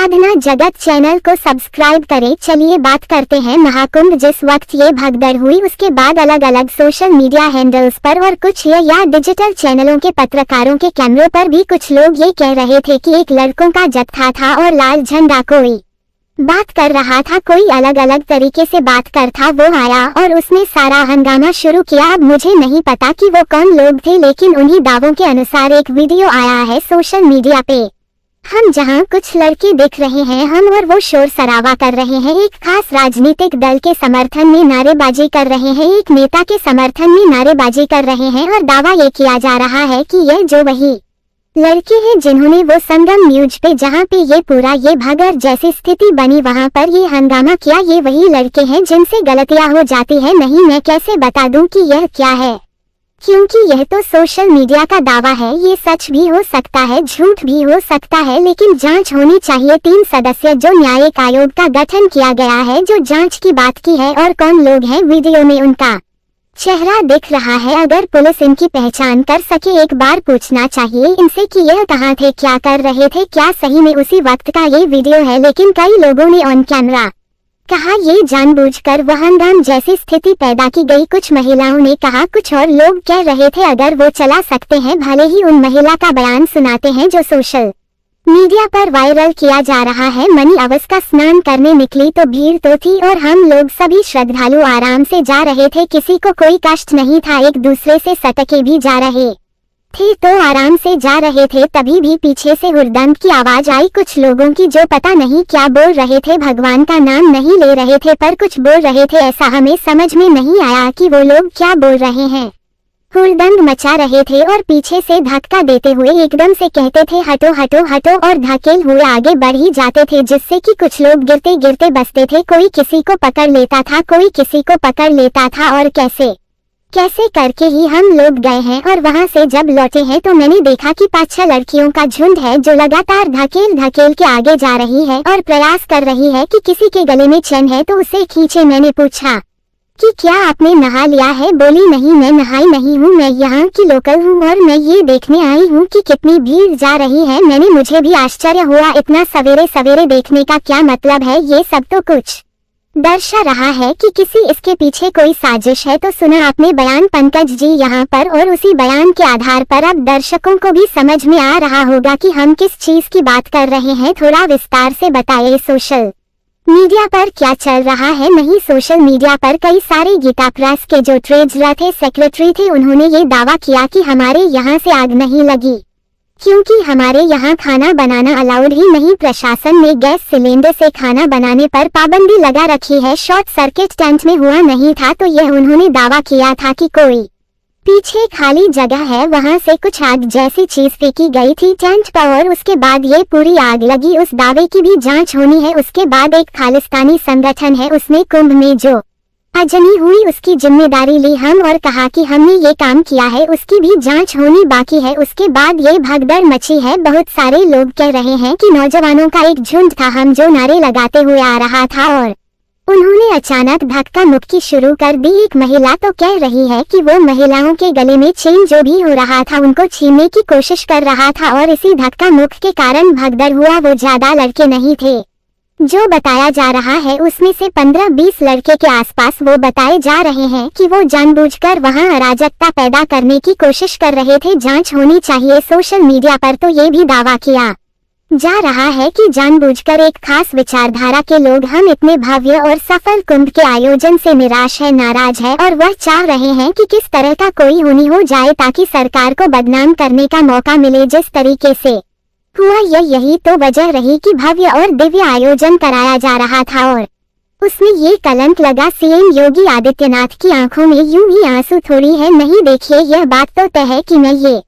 साधना जगत चैनल को सब्सक्राइब करें। चलिए बात करते हैं महाकुंभ। जिस वक्त ये भगदड़ हुई उसके बाद अलग अलग सोशल मीडिया हैंडल्स पर और कुछ या डिजिटल चैनलों के पत्रकारों के कैमरों पर भी कुछ लोग ये कह रहे थे कि एक लड़कों का जत्था था और लाल झंडा कोई बात कर रहा था, कोई अलग अलग तरीके से बात कर था, वो आया और उसने सारा हंगामा शुरू किया। अब मुझे नहीं पता कि वो कौन लोग थे, लेकिन उन्हीं दावों के अनुसार एक वीडियो आया है सोशल मीडिया पे। हम जहां कुछ लड़के दिख रहे हैं हम और वो शोर शराबा कर रहे हैं, एक खास राजनीतिक दल के समर्थन में नारेबाजी कर रहे हैं, एक नेता के समर्थन में नारेबाजी कर रहे हैं और दावा ये किया जा रहा है कि ये जो वही लड़के हैं जिन्होंने वो संगम न्यूज पे जहां पे ये पूरा ये भगदड़ जैसी स्थिति बनी वहां पर ये हंगामा किया, ये वही लड़के हैं जिनसे गलतियां हो जाती है। नहीं, मैं कैसे बता दूं कि यह क्या है, क्योंकि यह तो सोशल मीडिया का दावा है। ये सच भी हो सकता है, झूठ भी हो सकता है, लेकिन जांच होनी चाहिए। 3 सदस्य जो न्यायिक आयोग का गठन किया गया है जो जांच की बात की है, और कौन लोग हैं वीडियो में उनका चेहरा दिख रहा है। अगर पुलिस इनकी पहचान कर सके एक बार पूछना चाहिए इनसे कि यह कहाँ थे, क्या कर रहे थे, क्या सही में उसी वक्त का ये वीडियो है। लेकिन कई लोगों ने ऑन कैमरा कहा ये जानबूझकर वहंगाम जैसी स्थिति पैदा की गई। कुछ महिलाओं ने कहा, कुछ और लोग कह रहे थे अगर वो चला सकते हैं भले ही उन महिला का बयान सुनाते हैं जो सोशल मीडिया पर वायरल किया जा रहा है। मनी अवस्था स्नान करने निकली तो भीड़ तो थी और हम लोग सभी श्रद्धालु आराम से जा रहे थे, किसी को कोई कष्ट नहीं था, एक दूसरे से सटके भी जा रहे थे तो आराम से जा रहे थे। तभी भी पीछे से हुड़दंग की आवाज आई, कुछ लोगों की जो पता नहीं क्या बोल रहे थे, भगवान का नाम नहीं ले रहे थे पर कुछ बोल रहे थे। ऐसा हमें समझ में नहीं आया कि वो लोग क्या बोल रहे हैं। हुड़दंग मचा रहे थे और पीछे से धक्का देते हुए एकदम से कहते थे हटो हटो हटो और धकेल हुए आगे बढ़ ही जाते थे, जिससे कि कुछ लोग गिरते गिरते बचते थे। कोई किसी को पकड़ लेता था, कोई किसी को पकड़ लेता था और कैसे कैसे करके ही हम लोग गए हैं। और वहां से जब लौटे हैं तो मैंने देखा कि 5-6 लड़कियों का झुंड है जो लगातार धकेल धकेल के आगे जा रही है और प्रयास कर रही है कि किसी के गले में चैन है तो उसे खींचे। मैंने पूछा कि क्या आपने नहा लिया है, बोली नहीं मैं नहाई नहीं हूँ, मैं यहाँ की लोकल हूँ और मैं ये देखने आई हूँ कि कितनी भीड़ जा रही है। मुझे भी आश्चर्य हुआ, इतना सवेरे सवेरे देखने का क्या मतलब है, ये सब तो कुछ दर्शा रहा है कि किसी इसके पीछे कोई साजिश है। तो सुना आपने बयान पंकज जी यहाँ पर, और उसी बयान के आधार पर अब दर्शकों को भी समझ में आ रहा होगा कि हम किस चीज की बात कर रहे हैं। थोड़ा विस्तार से बताइए सोशल मीडिया पर क्या चल रहा है। नहीं, सोशल मीडिया पर कई सारे गीता प्रेस के जो ट्रेजरर थे, सेक्रेटरी थे, उन्होंने ये दावा किया कि हमारे यहाँ से आग नहीं लगी क्योंकि हमारे यहाँ खाना बनाना अलाउड ही नहीं। प्रशासन ने गैस सिलेंडर से खाना बनाने पर पाबंदी लगा रखी है। शॉर्ट सर्किट टेंट में हुआ नहीं था तो यह उन्होंने दावा किया था कि कोई पीछे खाली जगह है, वहां से कुछ आग जैसी चीज फेंकी गई थी टेंट पर और उसके बाद ये पूरी आग लगी। उस दावे की भी जांच होनी है। उसके बाद एक खालिस्तानी संगठन है, उसने कुंभ में जो अजनी हुई उसकी जिम्मेदारी ली हम और कहा कि हमने ये काम किया है, उसकी भी जांच होनी बाकी है। उसके बाद ये भगदड़ मची है। बहुत सारे लोग कह रहे हैं कि नौजवानों का एक झुंड था हम जो नारे लगाते हुए आ रहा था और उन्होंने अचानक धक्का मुक्की शुरू कर दी। एक महिला तो कह रही है कि वो महिलाओं के गले में चेन जो भी हो रहा था उनको छीनने की कोशिश कर रहा था और इसी धक्का मुक्की के कारण भगदड़ हुआ। वो ज्यादा लड़के नहीं थे जो बताया जा रहा है, उसमें से 15-20 लड़के के आसपास वो बताए जा रहे हैं कि वो जानबूझकर वहां अराजकता पैदा करने की कोशिश कर रहे थे। जांच होनी चाहिए। सोशल मीडिया पर तो ये भी दावा किया जा रहा है कि जानबूझकर एक खास विचारधारा के लोग हम इतने भव्य और सफल कुंभ के आयोजन से निराश है, नाराज है और वह चाह रहे हैं कि किस तरह का कोई होनी हो जाए ताकि सरकार को बदनाम करने का मौका मिले। जिस तरीके से हुआ यही तो वजह रही कि भव्य और दिव्य आयोजन कराया जा रहा था और उसमें ये कलंक लगा। सीएम योगी आदित्यनाथ की आंखों में यूं ही आंसू थोड़ी है। नहीं, देखिए यह बात तो तय है कि मैं ये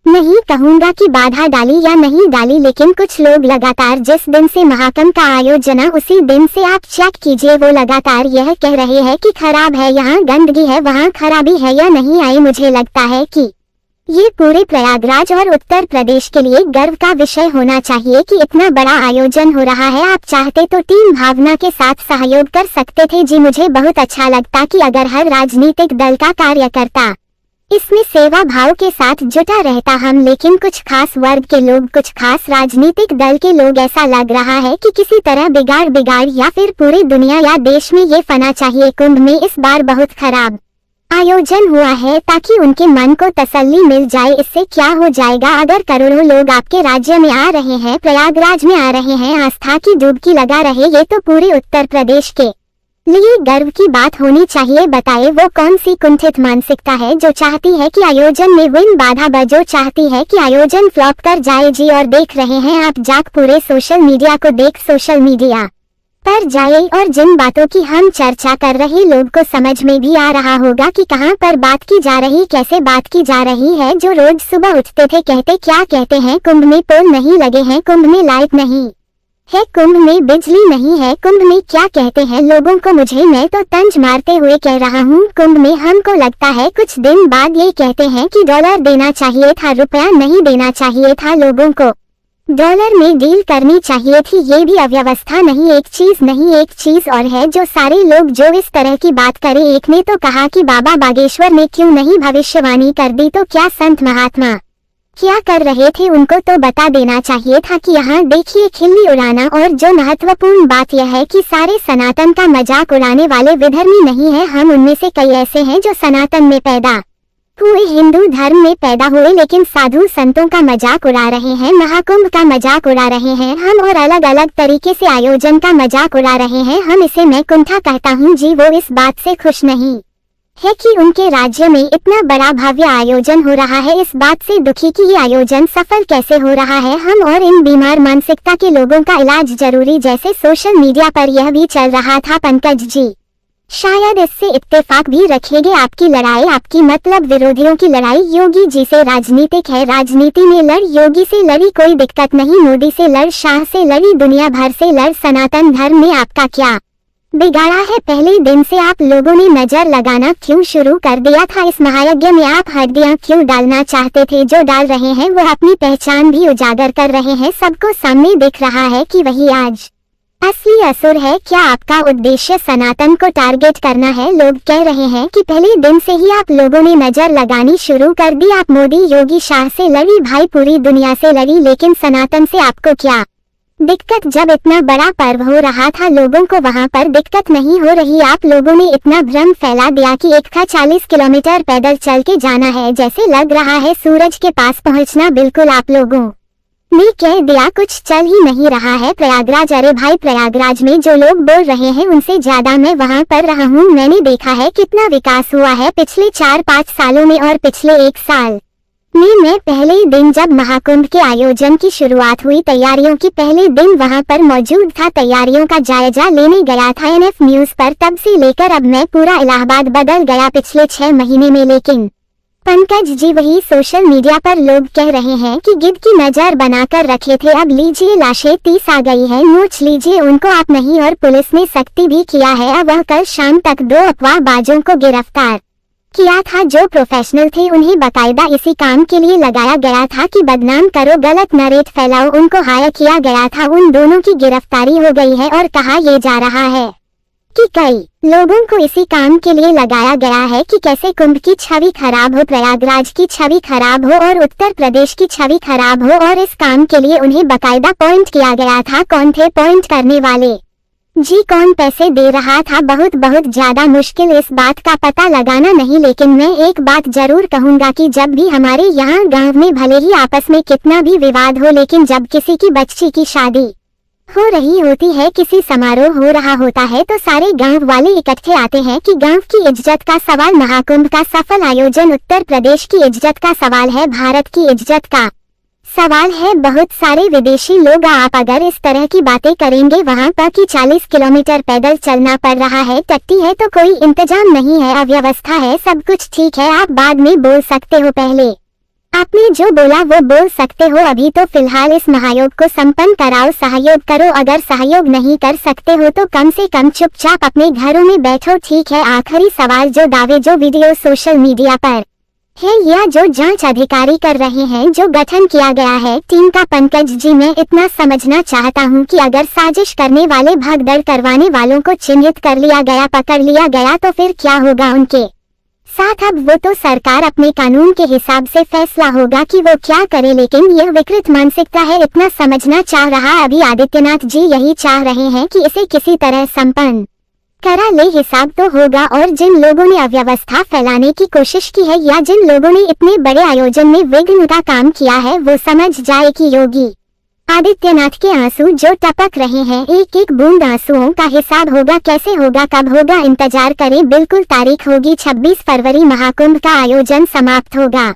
नहीं कहूंगा कि बाधा डाली या नहीं डाली, लेकिन कुछ लोग लगातार जिस दिन से महाकुंभ का आयोजन उसी दिन से आप चेक कीजिए वो लगातार यह कह रहे हैं कि खराब है, यहाँ गंदगी है, वहाँ खराबी है या नहीं आई। मुझे लगता है कि ये पूरे प्रयागराज और उत्तर प्रदेश के लिए गर्व का विषय होना चाहिए कि इतना बड़ा आयोजन हो रहा है। आप चाहते तो टीम भावना के साथ सहयोग कर सकते थे जी। मुझे बहुत अच्छा लगता कि अगर हर राजनीतिक दल का कार्यकर्ता इसमें सेवा भाव के साथ जुटा रहता हम, लेकिन कुछ खास वर्ग के लोग, कुछ खास राजनीतिक दल के लोग, ऐसा लग रहा है कि किसी तरह बिगाड़ या फिर पूरी दुनिया या देश में ये फना चाहिए। कुंभ में इस बार बहुत खराब आयोजन हुआ है ताकि उनके मन को तसल्ली मिल जाए। इससे क्या हो जाएगा अगर करोड़ों लोग आपके राज्य में आ रहे हैं, प्रयागराज में आ रहे हैं, आस्था की डुबकी लगा रहे, ये तो पूरे उत्तर प्रदेश के लिए गर्व की बात होनी चाहिए। बताए वो कौन सी कुंठित मानसिकता है जो चाहती है कि आयोजन में विघ्न बाधा बजो, चाहती है कि आयोजन फ्लॉप कर जाए जी। और देख रहे हैं आप जाक पूरे सोशल मीडिया को देख, सोशल मीडिया पर जाए और जिन बातों की हम चर्चा कर रहे लोग को समझ में भी आ रहा होगा कि कहां पर बात की जा रही, कैसे बात की जा रही है। जो रोज सुबह उठते थे कहते क्या कहते हैं, कुंभ में पोल नहीं लगे हैं, कुंभ में लाइट नहीं है, कुंभ में बिजली नहीं है, कुंभ में क्या कहते हैं लोगों को, मुझे मैं तो तंज मारते हुए कह रहा हूँ, कुंभ में हमको लगता है कुछ दिन बाद ये कहते हैं कि डॉलर देना चाहिए था, रुपया नहीं देना चाहिए था, लोगों को डॉलर में डील करनी चाहिए थी। ये भी अव्यवस्था नहीं, एक चीज और है जो सारे लोग जो इस तरह की बात करें। एक ने तो कहा कि बाबा बागेश्वर ने क्यों नहीं भविष्यवाणी कर दी, तो क्या संत महात्मा क्या कर रहे थे, उनको तो बता देना चाहिए था कि यहाँ देखिए खिल्ली उड़ाना। और जो महत्वपूर्ण बात यह है कि सारे सनातन का मजाक उड़ाने वाले विधर्मी नहीं है, हम उनमें से कई ऐसे हैं जो सनातन में पैदा हुए, हिंदू धर्म में पैदा हुए, लेकिन साधु संतों का मजाक उड़ा रहे हैं, महाकुंभ का मजाक उड़ा रहे हैं हम, और अलग अलग तरीके से आयोजन का मजाक उड़ा रहे हैं हम। इसे मैं कुंठा कहता हूँ जी। वो इस बात से खुश नहीं है कि उनके राज्य में इतना बड़ा भव्य आयोजन हो रहा है, इस बात से दुखी कि ये आयोजन सफल कैसे हो रहा है हम। और इन बीमार मानसिकता के लोगों का इलाज जरूरी, जैसे सोशल मीडिया पर यह भी चल रहा था। पंकज जी शायद इससे इत्तेफाक भी रखेंगे, आपकी लड़ाई, आपकी मतलब विरोधियों की लड़ाई योगी जी से राजनीतिक है, राजनीति में लड़, योगी से लड़ी कोई दिक्कत नहीं, मोदी से लड़, शाह से लड़ी, दुनिया भर से लड़, सनातन धर्म में आपका क्या बिगाड़ा है। पहले दिन से आप लोगों ने नजर लगाना क्यों शुरू कर दिया था, इस महायज्ञ में आप हड्डियां क्यों डालना चाहते थे, जो डाल रहे हैं वो अपनी पहचान भी उजागर कर रहे हैं, सबको सामने दिख रहा है कि वही आज असली असुर है। क्या आपका उद्देश्य सनातन को टारगेट करना है। लोग कह रहे हैं कि पहले दिन से ही आप लोगों ने नजर लगानी शुरू कर दी, आप मोदी योगी शाह से लड़ी, भाई पूरी दुनिया से लड़ी, लेकिन सनातन से आपको क्या दिक्कत। जब इतना बड़ा पर्व हो रहा था लोगों को वहां पर दिक्कत नहीं हो रही, आप लोगों ने इतना भ्रम फैला दिया कि एक था 40 किलोमीटर पैदल चल के जाना है, जैसे लग रहा है सूरज के पास पहुंचना, बिल्कुल आप लोगों ने कह दिया कुछ चल ही नहीं रहा है। प्रयागराज, अरे भाई प्रयागराज में जो लोग बोल रहे हैं उनसे ज्यादा मैं वहां पर रहा हूँ, मैंने देखा है कितना विकास हुआ है पिछले 4-5 सालों में। और पिछले 1 साल में मैं पहले ही दिन जब महाकुंभ के आयोजन की शुरुआत हुई, तैयारियों की पहले दिन वहां पर मौजूद था, तैयारियों का जायजा लेने गया था NF न्यूज पर। तब से लेकर अब मैं पूरा इलाहाबाद बदल गया पिछले 6 महीने में। लेकिन पंकज जी वही सोशल मीडिया पर लोग कह रहे हैं कि गिद्ध की नजर बनाकर रखे थे, अब लीजिए लाशें 30 आ गई है, नोच लीजिए उनको आप नहीं। और पुलिस ने सख्ती भी किया है, अब वह कल शाम तक 2 अफवाहबाजों को गिरफ्तार किया था जो प्रोफेशनल थे, उन्हें बकायदा इसी काम के लिए लगाया गया था कि बदनाम करो, गलत नरेट फैलाओ, उनको हायर किया गया था। उन दोनों की गिरफ्तारी हो गई है और कहा यह जा रहा है कि कई लोगों को इसी काम के लिए लगाया गया है कि कैसे कुंभ की छवि खराब हो, प्रयागराज की छवि खराब हो और उत्तर प्रदेश की छवि खराब हो। और इस काम के लिए उन्हें बकायदा पॉइंट किया गया था। कौन थे पॉइंट करने वाले जी, कौन पैसे दे रहा था, बहुत ज्यादा मुश्किल इस बात का पता लगाना नहीं। लेकिन मैं एक बात जरूर कहूंगा कि जब भी हमारे यहाँ गांव में भले ही आपस में कितना भी विवाद हो, लेकिन जब किसी की बच्ची की शादी हो रही होती है, किसी समारोह हो रहा होता है, तो सारे गांव वाले इकट्ठे आते हैं कि गांव की इज्जत का सवाल, महाकुंभ का सफल आयोजन उत्तर प्रदेश की इज्जत का सवाल है, भारत की इज्जत का सवाल है। बहुत सारे विदेशी लोग आप अगर इस तरह की बातें करेंगे वहां पर कि 40 किलोमीटर पैदल चलना पड़ रहा है, टट्टी है तो कोई इंतजाम नहीं है, अव्यवस्था है, सब कुछ ठीक है, आप बाद में बोल सकते हो, पहले आपने जो बोला वो बोल सकते हो, अभी तो फिलहाल इस महायोग को संपन्न कराओ, सहयोग करो। अगर सहयोग नहीं कर सकते हो तो कम से कम चुपचाप अपने घरों में बैठो, ठीक है। आखिरी सवाल, जो दावे, जो वीडियो सोशल मीडिया पर है या जो जांच अधिकारी कर रहे हैं, जो गठन किया गया है टीम का, पंकज जी मैं इतना समझना चाहता हूं कि अगर साजिश करने वाले, भगदड़ करवाने वालों को चिन्हित कर लिया गया, पकड़ लिया गया, तो फिर क्या होगा उनके साथ अब वो तो सरकार अपने कानून के हिसाब से फैसला होगा कि वो क्या करे, लेकिन यह विकृत मानसिकता है, इतना समझना चाह रहा। अभी आदित्यनाथ जी यही चाह रहे हैं कि इसे किसी तरह संपन्न करा ले, हिसाब तो होगा। और जिन लोगों ने अव्यवस्था फैलाने की कोशिश की है या जिन लोगों ने इतने बड़े आयोजन में विघ्न का काम किया है, वो समझ जाए कि योगी आदित्यनाथ के आंसू जो टपक रहे हैं, एक एक बूंद आंसुओं का हिसाब होगा। कैसे होगा, कब होगा, इंतजार करें। बिल्कुल तारीख होगी 26 फरवरी, महाकुंभ का आयोजन समाप्त होगा।